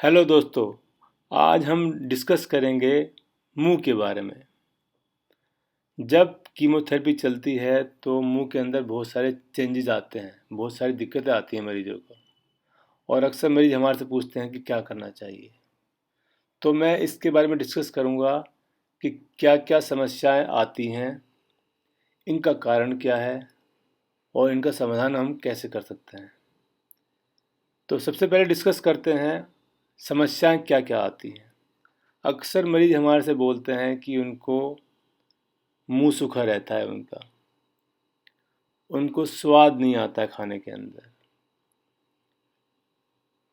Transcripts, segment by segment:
Hello दोस्तों, आज हम डिस्कस करेंगे मुंह के बारे में। जब कीमोथेरेपी चलती है तो मुंह के अंदर बहुत सारे चेंजेस आते हैं, बहुत सारी दिक्कतें आती हैं मरीजों को। और अक्सर मरीज हमारे से पूछते हैं कि क्या करना चाहिए। तो मैं इसके बारे में डिस्कस करूंगा कि क्या क्या समस्याएं आती हैं, इनका कारण क्या है और इनका समाधान हम कैसे कर सकते हैं। तो सबसे पहले डिस्कस करते हैं समस्याएं क्या क्या आती हैं। अक्सर मरीज हमारे से बोलते हैं कि उनको मुंह सूखा रहता है, उनको स्वाद नहीं आता है खाने के अंदर,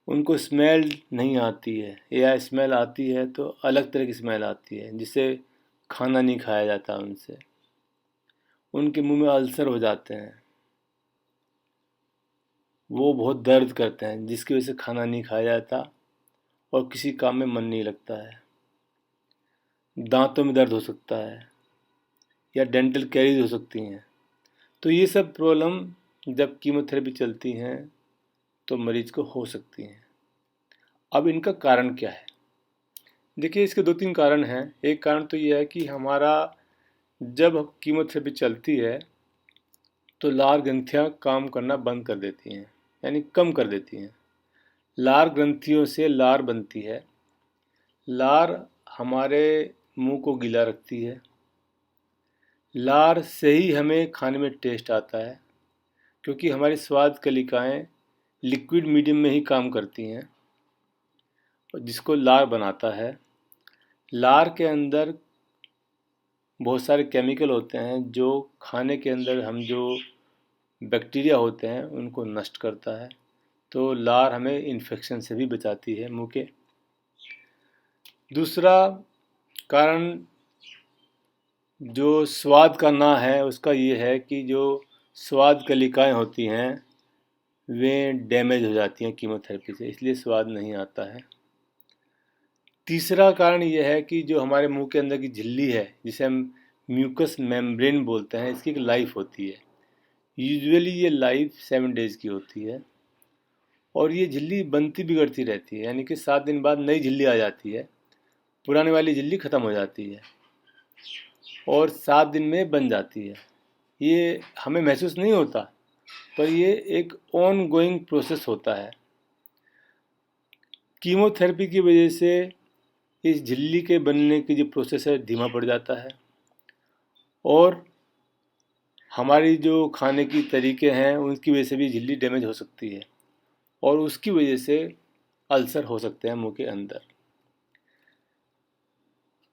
उनको स्मेल नहीं आती है या स्मेल आती है तो अलग तरह की स्मेल आती है जिससे खाना नहीं खाया जाता उनसे। उनके मुंह में अल्सर हो जाते हैं, वो बहुत दर्द करते हैं जिसकी वजह से खाना नहीं खाया जाता और किसी काम में मन नहीं लगता है। दांतों में दर्द हो सकता है या डेंटल कैरीज हो सकती हैं। तो ये सब प्रॉब्लम जब कीमोथेरेपी चलती हैं तो मरीज को हो सकती हैं। अब इनका कारण क्या है? देखिए, इसके दो तीन कारण हैं। एक कारण तो ये है कि हमारा जब कीमोथेरेपी चलती है तो लार ग्रंथियां काम करना बंद कर देती हैं, यानी कम कर देती हैं। लार ग्रंथियों से लार बनती है। लार हमारे मुंह को गीला रखती है। लार से ही हमें खाने में टेस्ट आता है, क्योंकि हमारी स्वाद कलिकाएं लिक्विड मीडियम में ही काम करती हैं, जिसको लार बनाता है। लार के अंदर बहुत सारे केमिकल होते हैं जो खाने के अंदर हम जो बैक्टीरिया होते हैं उनको नष्ट करता है। तो लार हमें इन्फेक्शन से भी बचाती है मुंह के। दूसरा कारण जो स्वाद का ना है उसका ये है कि जो स्वाद कलिकाएं होती हैं वे डैमेज हो जाती हैं कीमोथेरेपी से, इसलिए स्वाद नहीं आता है। तीसरा कारण यह है कि जो हमारे मुंह के अंदर की झिल्ली है, जिसे हम म्यूकस मेम्ब्रेन बोलते हैं, इसकी एक लाइफ होती है। यूजुअली ये लाइफ 7 डेज की होती है और ये झिल्ली बनती बिगड़ती रहती है, यानी कि 7 दिन बाद नई झिल्ली आ जाती है, पुराने वाली झिल्ली ख़त्म हो जाती है और 7 दिन में बन जाती है। ये हमें महसूस नहीं होता, पर ये एक ऑन गोइंग प्रोसेस होता है। कीमोथेरेपी की वजह से इस झिल्ली के बनने की जो प्रोसेस है धीमा पड़ जाता है और हमारी जो खाने की तरीके हैं उनकी वजह से भी झिल्ली डैमेज हो सकती है और उसकी वजह से अल्सर हो सकते हैं मुंह के अंदर।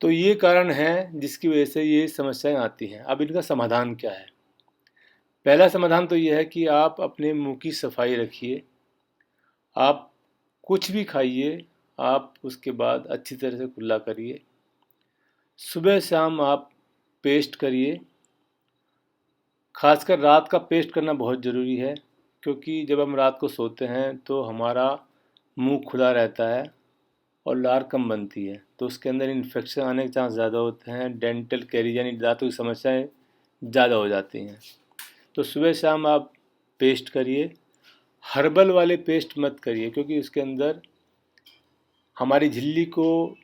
तो ये कारण है जिसकी वजह से ये समस्याएं आती हैं। अब इनका समाधान क्या है? पहला समाधान तो ये है कि आप अपने मुंह की सफाई रखिए। आप कुछ भी खाइए, आप उसके बाद अच्छी तरह से कुल्ला करिए। सुबह शाम आप पेस्ट करिए। खासकर रात का पेस्ट करना बहुत ज़रूरी है, क्योंकि जब हम रात को सोते हैं तो हमारा मुंह खुला रहता है और लार कम बनती है, तो उसके अंदर इन्फेक्शन आने के चांस ज़्यादा होते हैं। डेंटल कैरीज यानी दांतों की समस्याएं ज़्यादा हो जाती हैं। तो सुबह शाम आप पेस्ट करिए। हर्बल वाले पेस्ट मत करिए, क्योंकि उसके अंदर हमारी झिल्ली को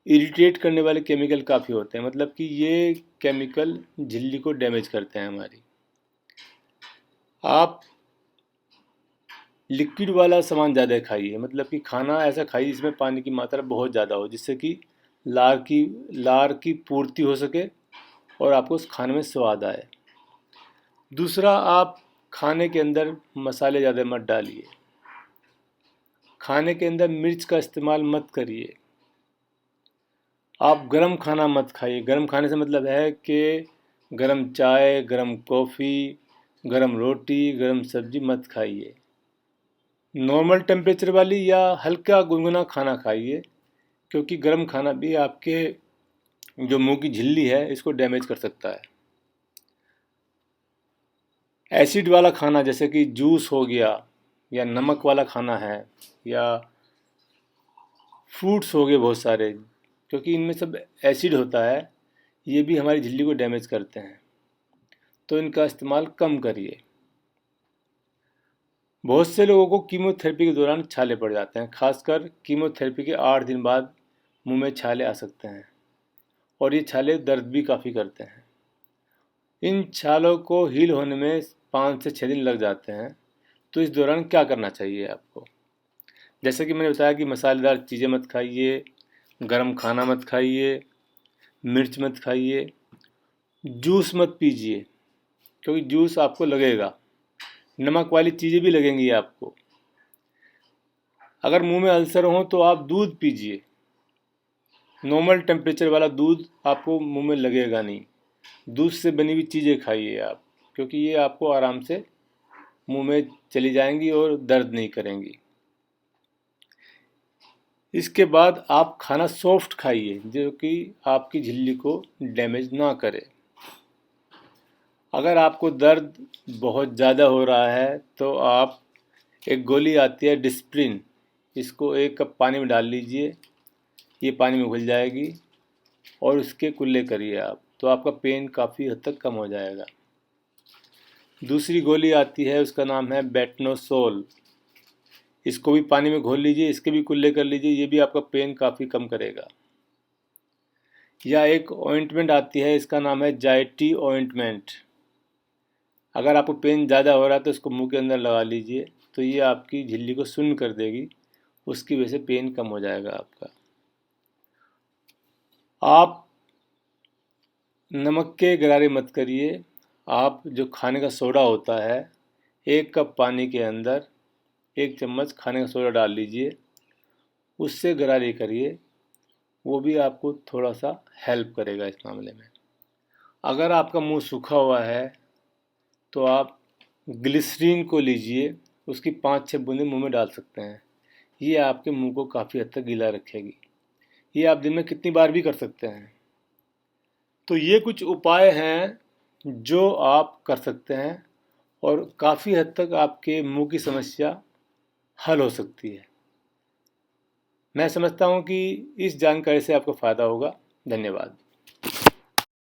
इरिटेट करने वाले केमिकल काफ़ी होते हैं, मतलब कि ये केमिकल झिल्ली को डैमेज करते हैं हमारी। आप लिक्विड वाला सामान ज़्यादा खाइए, मतलब कि खाना ऐसा खाइए जिसमें पानी की मात्रा बहुत ज़्यादा हो, जिससे कि लार की पूर्ति हो सके और आपको उस खाने में स्वाद आए। दूसरा, आप खाने के अंदर मसाले ज़्यादा मत डालिए। खाने के अंदर मिर्च का इस्तेमाल मत करिए। आप गरम खाना मत खाइए। गरम खाने से मतलब है कि गरम चाय, गरम कॉफ़ी, गरम रोटी, गरम सब्जी मत खाइए। नॉर्मल टेम्परेचर वाली या हल्का गुनगुना खाना खाइए, क्योंकि गर्म खाना भी आपके जो मुंह की झिल्ली है इसको डैमेज कर सकता है। एसिड वाला खाना जैसे कि जूस हो गया या नमक वाला खाना है या फ्रूट्स हो गए बहुत सारे, क्योंकि इनमें सब एसिड होता है, ये भी हमारी झिल्ली को डैमेज करते हैं, तो इनका इस्तेमाल कम करिए। बहुत से लोगों को कीमोथेरेपी के दौरान छाले पड़ जाते हैं, खासकर कीमोथेरेपी के 8 दिन बाद मुंह में छाले आ सकते हैं और ये छाले दर्द भी काफ़ी करते हैं। इन छालों को हील होने में 5 से 6 दिन लग जाते हैं। तो इस दौरान क्या करना चाहिए आपको? जैसे कि मैंने बताया कि मसालेदार चीज़ें मत खाइए, गरम खाना मत खाइए, मिर्च मत खाइए, जूस मत पीजिए क्योंकि जूस आपको लगेगा, नमक वाली चीज़ें भी लगेंगी आपको। अगर मुंह में अल्सर हो तो आप दूध पीजिए, नॉर्मल टेम्परेचर वाला दूध आपको मुंह में लगेगा नहीं। दूध से बनी हुई चीज़ें खाइए आप, क्योंकि ये आपको आराम से मुंह में चली जाएंगी और दर्द नहीं करेंगी। इसके बाद आप खाना सॉफ्ट खाइए जो कि आपकी झिल्ली को डैमेज ना करे। अगर आपको दर्द बहुत ज़्यादा हो रहा है तो आप एक गोली आती है डिस्प्रिन, इसको 1 कप पानी में डाल लीजिए, ये पानी में घुल जाएगी और उसके कुल्ले करिए आप, तो आपका पेन काफ़ी हद तक कम हो जाएगा। दूसरी गोली आती है, उसका नाम है बेटनोसोल, इसको भी पानी में घोल लीजिए, इसके भी कुल्ले कर लीजिए, ये भी आपका पेन काफ़ी कम करेगा। या एक ऑइंटमेंट आती है, इसका नाम है जाइटी ऑइंटमेंट। अगर आपको पेन ज़्यादा हो रहा है तो इसको मुंह के अंदर लगा लीजिए, तो ये आपकी झिल्ली को सुन्न कर देगी, उसकी वजह से पेन कम हो जाएगा आपका। आप नमक के गरारे मत करिए। आप जो खाने का सोडा होता है, 1 कप पानी के अंदर 1 चम्मच खाने का सोडा डाल लीजिए, उससे गरारे करिए, वो भी आपको थोड़ा सा हेल्प करेगा इस मामले में। अगर आपका मुंह सूखा हुआ है तो आप ग्लिसरीन को लीजिए, उसकी 5-6 बूंदें मुंह में डाल सकते हैं, ये आपके मुंह को काफ़ी हद तक गीला रखेगी। ये आप दिन में कितनी बार भी कर सकते हैं। तो ये कुछ उपाय हैं जो आप कर सकते हैं और काफ़ी हद तक आपके मुंह की समस्या हल हो सकती है। मैं समझता हूँ कि इस जानकारी से आपको फ़ायदा होगा। धन्यवाद।